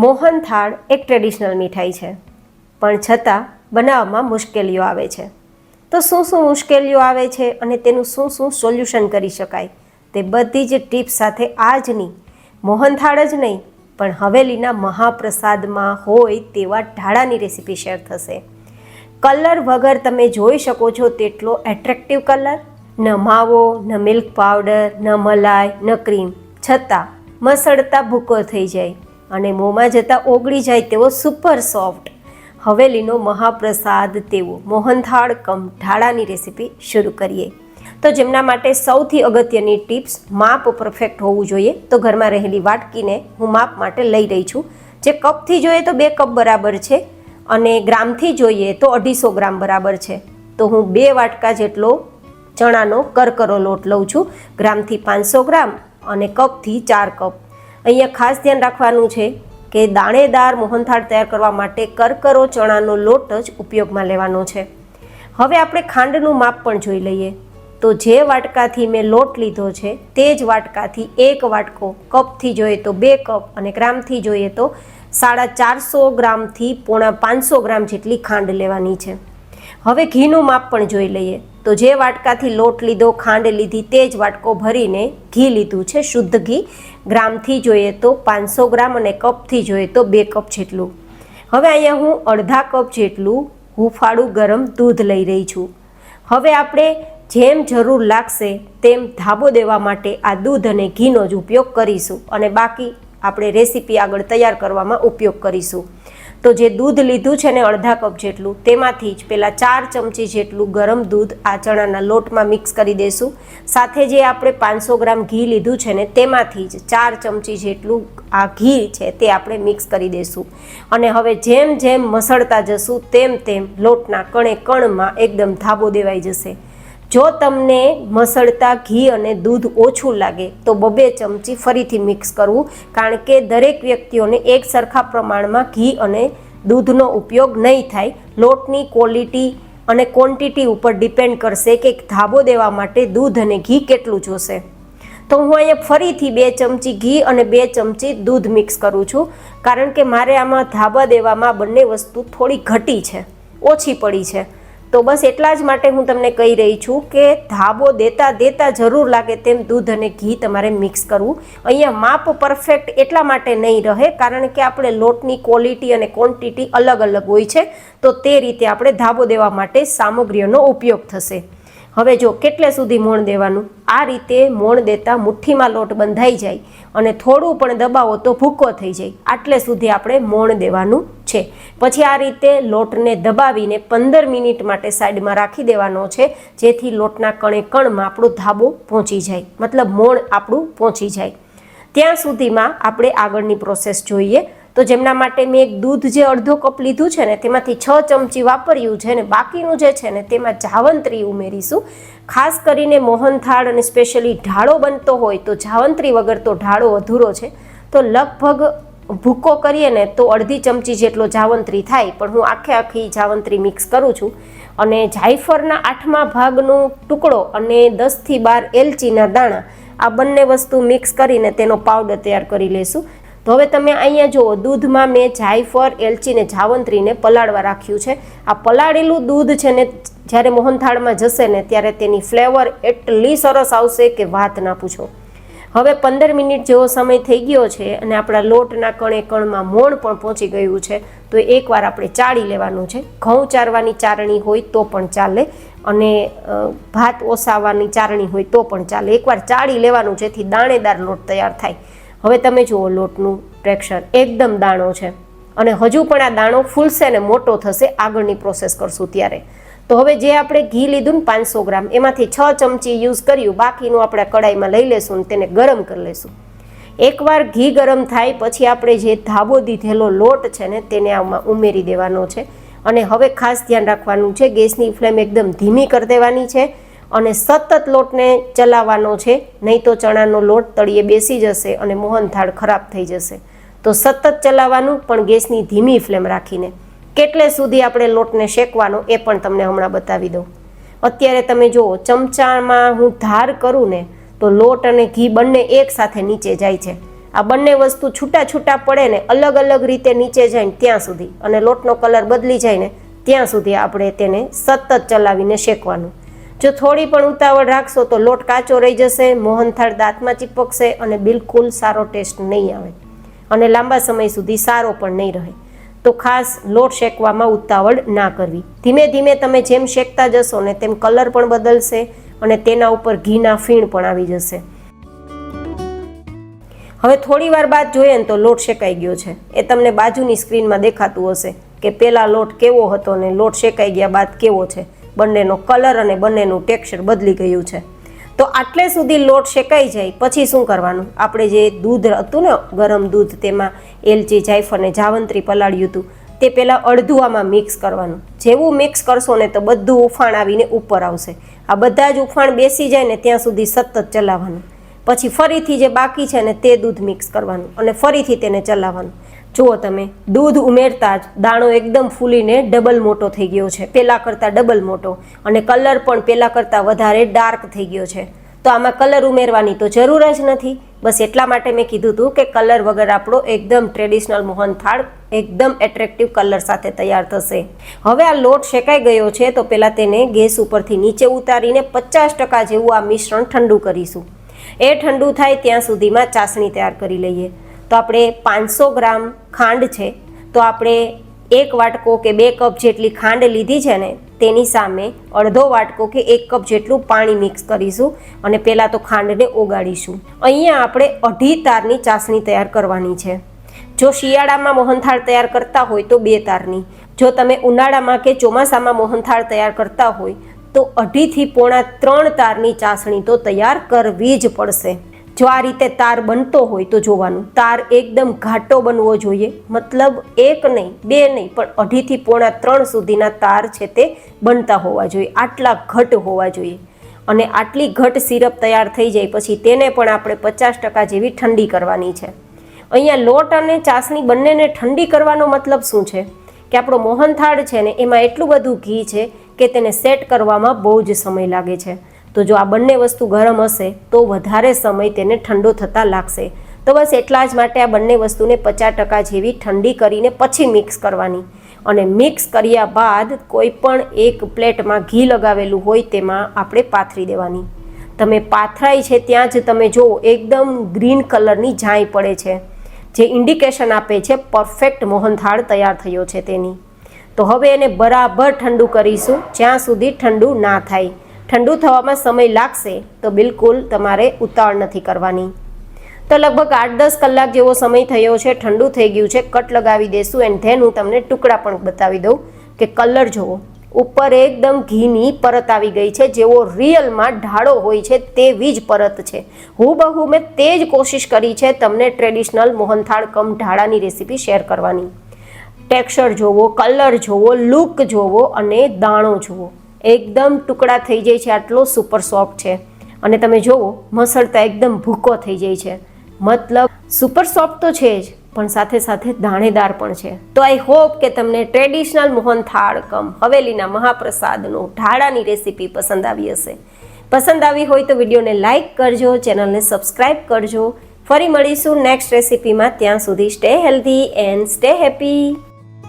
મોહનથાળ એક ટ્રેડિશનલ મીઠાઈ છે, પણ છતાં બનાવવામાં મુશ્કેલીઓ આવે છે. તો શું મુશ્કેલીઓ આવે છે અને તેનું શું સોલ્યુશન કરી શકાય, તે બધી જ ટિપ્સ સાથે આજની મોહનથાળ જ નહીં પણ હવેલીના મહાપ્રસાદમાં હોય તેવા ઢાળાની રેસીપી શેર થશે. કલર વગર તમે જોઈ શકો છો તેટલો એટ્રેક્ટિવ કલર, ન માવો, ન મિલ્ક પાવડર, ન મલાઈ, ન ક્રીમ, છતાં મસળતા ભૂકો થઈ જાય અને મોંમાં જતાં ઓગળી જાય તેવો સુપર સોફ્ટ હવેલીનો મહાપ્રસાદ તેવો મોહનથાળ કમ ઢાળાની રેસીપી શરૂ કરીએ. તો જેમના માટે સૌથી અગત્યની ટિપ્સ, માપ પરફેક્ટ હોવું જોઈએ. તો ઘરમાં રહેલી વાટકીને હું માપ માટે લઈ રહી છું. જે કપથી જોઈએ તો 2 કપ બરાબર છે અને ગ્રામથી જોઈએ તો 250 ગ્રામ બરાબર છે. તો હું 2 વાટકા જેટલો ચણાનો કરકરો લોટ લઉં છું, ગ્રામથી 500 ગ્રામ અને કપથી 4 કપ. અહીંયા ખાસ ધ્યાન રાખવાનું છે કે દાણેદાર મોહનથાળ તૈયાર કરવા માટે કરકરો ચણાનો લોટ જ ઉપયોગમાં લેવાનો છે. હવે આપણે ખાંડનું માપ પણ જોઈ લઈએ. તો જે વાટકાથી મેં લોટ લીધો છે તે જ વાટકાથી 1 વાટકો, કપથી જોઈએ તો 2 કપ અને ગ્રામથી જોઈએ તો 450 ગ્રામથી પોણા 500 ગ્રામ જેટલી ખાંડ લેવાની છે. હવે ઘીનું માપ પણ જોઈ લઈએ. તો જે વાટકાથી લોટ લીધો, ખાંડ લીધી, તે જ વાટકો ભરીને ઘી લીધું છે, શુદ્ધ ઘી. ગ્રામથી જોઈએ તો 500 ગ્રામ અને કપથી જોઈએ તો 2 કપ જેટલું. હવે અહીંયા હું અડધા કપ જેટલું હુંફાળું ગરમ દૂધ લઈ રહી છું. હવે આપણે જેમ જરૂર લાગશે તેમ ધાબો દેવા માટે આ દૂધ અને ઘીનો જ ઉપયોગ કરીશું અને બાકી આપણે રેસીપી આગળ તૈયાર કરવામાં ઉપયોગ કરીશું. તો જે દૂધ લીધું છે ને અડધા કપ જેટલું, તેમાંથી જ પહેલાં 4 ચમચી જેટલું ગરમ દૂધ આ ચણાના લોટમાં મિક્સ કરી દઈશું. સાથે જે આપણે 500 ગ્રામ ઘી લીધું છે ને તેમાંથી જ 4 ચમચી જેટલું આ ઘી છે તે આપણે મિક્સ કરી દઈશું. અને હવે જેમ જેમ મસળતા જશું તેમ તેમ લોટના કણે કણમાં એકદમ ધાબો દેવાઈ જશે. જો તમને મસળતા ઘી અને દૂધ ઓછું લાગે તો 2 ચમચી ફરીથી મિક્સ કરવું, કારણ કે દરેક વ્યક્તિઓને એક સરખા પ્રમાણમાં ઘી અને દૂધનો ઉપયોગ નહીં થાય. લોટની ક્વોલિટી અને ક્વોન્ટિટી ઉપર ડિપેન્ડ કરશે કે ધાબો દેવા માટે દૂધ અને ઘી કેટલું જોશે. તો હું અહીંયા ફરીથી 2 ચમચી ઘી અને 2 ચમચી દૂધ મિક્સ કરું છું, કારણ કે મારે આમાં ધાબા દેવામાં બંને વસ્તુ થોડી ઘટી છે, ઓછી પડી છે. તો બસ એટલા જ માટે હું તમને કહી રહી છું કે ધાબો દેતા જરૂર લાગે તેમ દૂધ અને ઘી તમારે મિક્સ કરવું. અહીંયા માપ પરફેક્ટ એટલા માટે નહીં રહે કારણ કે આપણે લોટની ક્વોલિટી અને ક્વોન્ટિટી અલગ અલગ હોય છે. તો તે રીતે આપણે ધાબો દેવા માટે સામગ્રીઓનો ઉપયોગ થશે. હવે જો કેટલે સુધી મોણ દેવાનું, આ રીતે મોણ દેતા મુઠ્ઠીમાં લોટ બંધાઈ જાય અને થોડું પણ દબાવો તો ભૂકો થઈ જાય, આટલે સુધી આપણે મોણ દેવાનું છે. પછી આ રીતે લોટને દબાવીને 15 મિનિટ માટે સાઈડમાં રાખી દેવાનો છે, જેથી લોટના કણે કણમાં આપણો ધાબો પહોંચી જાય, મતલબ મોણ આપણું પહોંચી જાય. ત્યાં સુધીમાં આપણે આગળની પ્રોસેસ જોઈએ. તો જેમના માટે મેં એક દૂધ જે અડધો કપ લીધું છે ને તેમાંથી 6 ચમચી વાપર્યું છે ને બાકીનું જે છે ને તેમાં જાવંત્રી ઉમેરીશું. ખાસ કરીને મોહનથાળ અને સ્પેશિયલી ઢાળો બનતો હોય તો જાવંત્રી વગર તો ઢાળો અધૂરો છે. તો લગભગ ભૂકો કરીએ ને તો અડધી ચમચી જેટલો જાવંત્રી થાય, પણ હું આખી જાવંત્રી મિક્સ કરું છું. અને જાયફળના 8મા ભાગનો ટુકડો અને 10 થી 12 એલચીના દાણા, આ બંને વસ્તુ મિક્સ કરીને તેનો પાવડર તૈયાર કરી લેશું. તો હવે તમે અહીંયા જુઓ, દૂધમાં મેં જાયફળ, એલચી ને જાવંત્રીને પલાળવા રાખ્યું છે. આ પલાળેલું દૂધ છે ને જ્યારે મોહનથાળમાં જશે ને ત્યારે તેની ફ્લેવર એટલી સરસ આવશે કે વાત ના પૂછો. હવે 15 મિનિટ જેવો સમય થઈ ગયો છે અને આપણા લોટના કણે કણમાં મોણ પણ પહોંચી ગયું છે. તો એકવાર આપણે ચાળી લેવાનું છે. ઘઉં ચારવાની ચારણી હોય તો પણ ચાલે અને ભાત ઓસાવવાની ચારણી હોય તો પણ ચાલે. એકવાર ચાળી લેવાનું જેથી દાણેદાર લોટ તૈયાર થાય. હવે તમે જુઓ, લોટનું ટેક્સચર એકદમ દાણો છે અને હજુ પણ આ દાણો ફૂલશે ને મોટો થશે આગળની પ્રોસેસ કરશું ત્યારે. તો હવે જે આપણે ઘી લીધું ને 500 ગ્રામ, એમાંથી 6 ચમચી યુઝ કર્યું, બાકીનું આપણે કડાઈમાં લઈ લેશું અને તેને ગરમ કરી લેશું. એકવાર ઘી ગરમ થાય પછી આપણે જે ધાબો દીધેલો લોટ છે ને તેને આમાં ઉમેરી દેવાનો છે. અને હવે ખાસ ધ્યાન રાખવાનું છે, ગેસની ફ્લેમ એકદમ ધીમી કરી દેવાની છે અને સતત લોટને ચલાવવાનો છે, નહીં તો ચણાનો લોટ તળિયે બેસી જશે અને મોહનથાળ ખરાબ થઈ જશે. તો સતત ચલાવવાનું, પણ ગેસની ધીમી ફ્લેમ રાખીને. કેટલે સુધી આપણે લોટને શેકવાનો એ પણ તમને હમણાં બતાવી દઉં. અત્યારે તમે જુઓ, ચમચામાં હું ધાર કરું ને તો લોટ અને ઘી બંને એક સાથે નીચે જાય છે. આ બંને વસ્તુ છૂટા છૂટા પડે ને અલગ અલગ રીતે નીચે જાય ને ત્યાં સુધી, અને લોટનો કલર બદલી જાય ને ત્યાં સુધી આપણે તેને સતત ચલાવીને શેકવાનું. જો થોડી પણ ઉતાવળ રાખશો તો લોટ કાચો રહી જશે, મોહનથાળ દાંતમાં ચીપકશે અને બિલકુલ સારો ટેસ્ટ નહીં આવે અને લાંબા સમય સુધી સારો પણ નહીં રહે. તો ખાસ લોટ શેકવામાં ઉતાવળ ના કરવી. ધીમે ધીમે તમે જેમ શેકતા જશો ને તેમ કલર પણ બદલશે અને તેના ઉપર ઘીના ફીણ પણ આવી જશે. હવે થોડી વાર બાદ જોઈએ ને તો લોટ શેકાઈ ગયો છે. એ તમને બાજુની સ્ક્રીનમાં દેખાતું હશે કે પહેલાં લોટ કેવો હતો ને લોટ શેકાઈ ગયા બાદ કેવો છે. બંનેનો કલર અને બંનેનું ટેક્સચર બદલી ગયું છે. તો આટલે સુધી લોટ શેકાઈ જાય પછી શું કરવાનું? આપણે જે દૂધ હતું ને ગરમ દૂધ, તેમાં એલચી, જાયફળ અને જાવંત્રી પલાળ્યું હતું, તે પહેલાં અડધું આમાં મિક્સ કરવાનું. જેવું મિક્સ કરશો ને તો બધું ઉફાણ આવીને ઉપર આવશે. આ બધા જ ઉફાણ બેસી જાય ને ત્યાં સુધી સતત ચલાવવાનું. પછી ફરીથી જે બાકી છે ને તે દૂધ મિક્સ કરવાનું અને ફરીથી તેને ચલાવવાનું. જુઓ તમે, દૂધ ઉમેરતા જ દાણો એકદમ ફૂલીને ડબલ મોટો થઈ ગયો છે, પહેલાં કરતાં ડબલ મોટો, અને કલર પણ પહેલાં કરતાં વધારે ડાર્ક થઈ ગયો છે. તો આમાં કલર ઉમેરવાની તો જરૂર જ નથી. બસ એટલા માટે મેં કીધું હતું કે કલર વગર આપણો એકદમ ટ્રેડિશનલ મોહનથાળ એકદમ એટ્રેક્ટિવ કલર સાથે તૈયાર થશે. હવે આ લોટ શેકાઈ ગયો છે તો પહેલાં તેને ગેસ ઉપરથી નીચે ઉતારીને 50% જેવું આ મિશ્રણ ઠંડુ કરીશું. એ ઠંડુ થાય ત્યાં સુધીમાં ચાસણી તૈયાર કરી લઈએ. તો આપણે 500 ગ્રામ ખાંડ છે, તો આપણે 1 વાટકો કે 2 કપ જેટલી ખાંડ લીધી છે ને તેની સામે અડધો વાટકો કે 1 કપ જેટલું પાણી મિક્સ કરીશું અને પહેલાં તો ખાંડને ઓગાળીશું. અહીંયા આપણે 2.5 તારની ચાસણી તૈયાર કરવાની છે. જો શિયાળામાં મોહનથાળ તૈયાર કરતા હોય તો 2 તારની, જો તમે ઉનાળામાં કે ચોમાસામાં મોહનથાળ તૈયાર કરતા હોય તો 2.5 થી પોણા 3 તારની ચાસણી તો તૈયાર કરવી જ પડશે. જો આ રીતે તાર બનતો હોય તો જોવાનું, તાર એકદમ ઘાટો બનવો જોઈએ. મતલબ 1 નહીં 2 નહીં પણ 2.5 થી પોણા 3 સુધીના તાર છે તે બનતા હોવા જોઈએ. આટલા ઘટ હોવા જોઈએ. અને આટલી ઘટ સિરપ તૈયાર થઈ જાય પછી તેને પણ આપણે 50% જેવી ઠંડી કરવાની છે. અહીંયા લોટ અને ચાસણી બંનેને ઠંડી કરવાનો મતલબ શું છે કે આપણો મોહનથાળ છે ને એમાં એટલું બધું ઘી છે કે તેને સેટ કરવામાં બહુ જ સમય લાગે છે. તો જો આ બંને વસ્તુ ગરમ હશે તો વધારે સમય તેને ઠંડો થતાં લાગશે. તો બસ એટલા જ માટે આ બંને વસ્તુને 50% જેવી ઠંડી કરીને પછી મિક્સ કરવાની. અને મિક્સ કર્યા બાદ કોઈ પણ એક પ્લેટમાં ઘી લગાવેલું હોય તેમાં આપણે પાથરી દેવાની. તમે પાથરાઈ છે ત્યાં જ તમે જુઓ એકદમ ગ્રીન કલરની ઝાંય પડે છે, જે ઇન્ડિકેશન આપે છે પરફેક્ટ મોહનથાળ તૈયાર થયો છે તેની. તો હવે એને બરાબર ઠંડુ કરીશું જ્યાં સુધી ઠંડુ ના થાય. ઠંડુ થવામાં સમય લાગશે તો બિલકુલ તમારે ઉતાવળ નથી કરવાની. તો લગભગ 8-10 કલાક જેવો સમય થયો છે, ઠંડુ થઈ ગયું છે. કટ લગાવી દેશું એન્ડ ધેન હું તમને ટુકડા પણ બતાવી દઉં કે કલર જુઓ, ઉપર એકદમ ઘીની પરત આવી ગઈ છે, જેવો રિયલમાં ઢાળો હોય છે તેવી જ પરત છે. હુબહુ મેં તે જ કોશિશ કરી છે તમને ટ્રેડિશનલ મોહનથાળ કમ ઢાળાની રેસીપી શેર કરવાની. ટેક્સચર જોવો, કલર જોવો, લુક જોવો અને દાણો જુઓ, એકદમ ટુકડા થઈ જાય છે. આટલો સુપર સોફ્ટ છે અને તમે જુઓ મસળતા એકદમ ભૂકો થઈ જાય છે. મતલબ સુપર સોફ્ટ તો છે જ પણ સાથે સાથે દાણેદાર પણ છે. તો આઈ હોપ કે તમને ટ્રેડિશનલ મોહનથાળ કમ હવેલીના મહાપ્રસાદનો ઢાળાની રેસીપી પસંદ આવી હશે. પસંદ આવી હોય તો વિડીયોને લાઇક કરજો, ચેનલને સબસ્ક્રાઈબ કરજો. ફરી મળીશું નેક્સ્ટ રેસીપીમાં. ત્યાં સુધી stay healthy and stay happy.